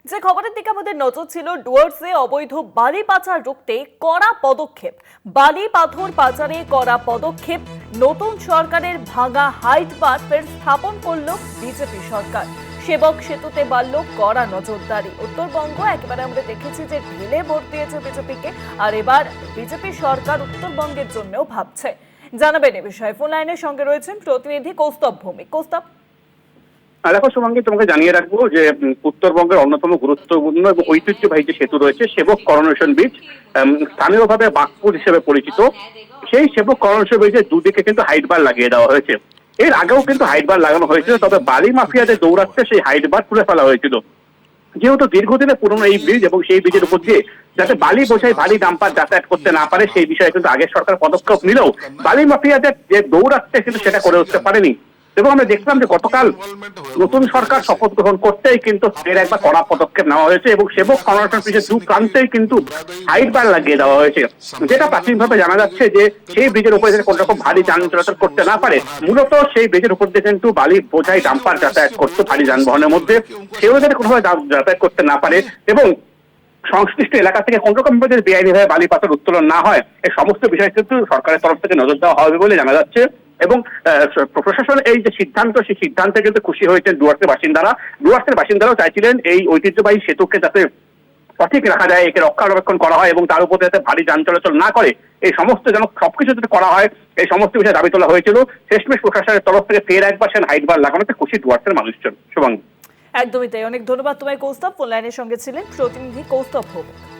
যে খবরের দিকে আমাদের নজর ছিল, ডুয়ার্সে অবৈধ বালি পাচার রুখতে কড়া পদক্ষেপ। বালি পাথর পাচারে কড়া পদক্ষেপ। নতুন সরকারের ভাঙা হাইট বার ফের স্থাপন করল বিজেপি সরকার। সেবক সেতুতে বাড়ল কড়া নজরদারি। উত্তরবঙ্গ একেবারে আমরা দেখেছি যে ঢেলে ভোট দিয়েছে বিজেপিকে, আর এবার বিজেপি সরকার উত্তরবঙ্গের জন্যও ভাবছে। জানাবেন এ বিষয়ে ফোন লাইনের সঙ্গে রয়েছেন প্রতিনিধি কৌস্তব ভৌমিক। কৌস্তব, দেখো শুভাঙ্গী, তোমাকে জানিয়ে রাখবো যে উত্তরবঙ্গের অন্যতম গুরুত্বপূর্ণ এবং ঐতিহ্যবাহী যে সেতু রয়েছে সেবক করোনেশন ব্রিজ, স্থানীয়ভাবে বাঁকপুর হিসেবে পরিচিত, সেই সেবক করোনেশন ব্রিজের দুদিকে কিন্তু হাইট বার লাগিয়ে দেওয়া হয়েছে। এর আগেও কিন্তু হাইট বার লাগানো হয়েছিল, তবে বালি মাফিয়াদের দৌড়াচ্ছে সেই হাইট বার তুলে ফেলা হয়েছিল। যেহেতু দীর্ঘদিনের পুরনো এই ব্রিজ এবং সেই ব্রিজের উপর দিয়ে যাতে বালি বোঝাই ভারী ডাম্পার যাতায়াত করতে না পারে, সেই বিষয়ে কিন্তু আগের সরকার পদক্ষেপ নিলেও বালি মাফিয়াদের যে দৌড়াচ্ছে কিন্তু সেটা করে উঠতে পারেনি। এবং আমরা দেখলাম যে গতকাল নতুন সরকার শপথ গ্রহণ করতেই কিন্তু এর একবার কড়া পদক্ষেপ নেওয়া হয়েছে এবং সেবক কর্নাটন ব্রিজের দু প্রান্তেই কিন্তু হাইট বার লাগিয়ে দেওয়া হয়েছে, যেটা প্রাথমিকভাবে জানা যাচ্ছে যে সেই ব্রিজের উপরে কোন রকম ভারী যান চলাচল করতে না পারে। মূলত সেই ব্রিজের উপর দিয়ে কিন্তু বালি বোঝাই ডাম্পার যাতায়াত করতো ভারী যানবাহনের মধ্যে, সেও যাতে কোনোভাবে যাতায়াত করতে না পারে এবং সংশ্লিষ্ট এলাকা থেকে কোন রকম ভাবে বেআইনিভাবে বালি পাথর উত্তোলন না হয়, এই সমস্ত বিষয় কিন্তু সরকারের তরফ থেকে নজর দেওয়া হবে বলে জানা যাচ্ছে। এবং প্রশাসন এই যে সিদ্ধান্ত, সেই সিদ্ধান্তে কিন্তু খুশি হয়েছেন ডুয়ার্সের বাসিন্দারা। ডুয়ার্সের বাসিন্দারাও চাইছিলেন এই ঐতিহ্যবাহী সেতুকে যাতে সঠিক রাখা যায়, একে রক্ষণাবেক্ষণ করা হয় এবং তার উপর যাতে ভারী যান চলাচল না করে, এই সমস্ত যেন সবকিছু যাতে করা হয়, এই সমস্ত বিষয়ে দাবি তোলা হয়েছিল। শেষমেশ প্রশাসনের তরফ থেকে ফের একবার সেন হাইট বার লাগানোতে খুশি ডুয়ার্সের মানুষজন। শুভাঙ্গী, একদমই তাই। অনেক ধন্যবাদ তোমায় কৌস্তব। ফোন লাইনের সঙ্গে ছিলেন প্রতিনিধি কৌস্তব ভৌমিক।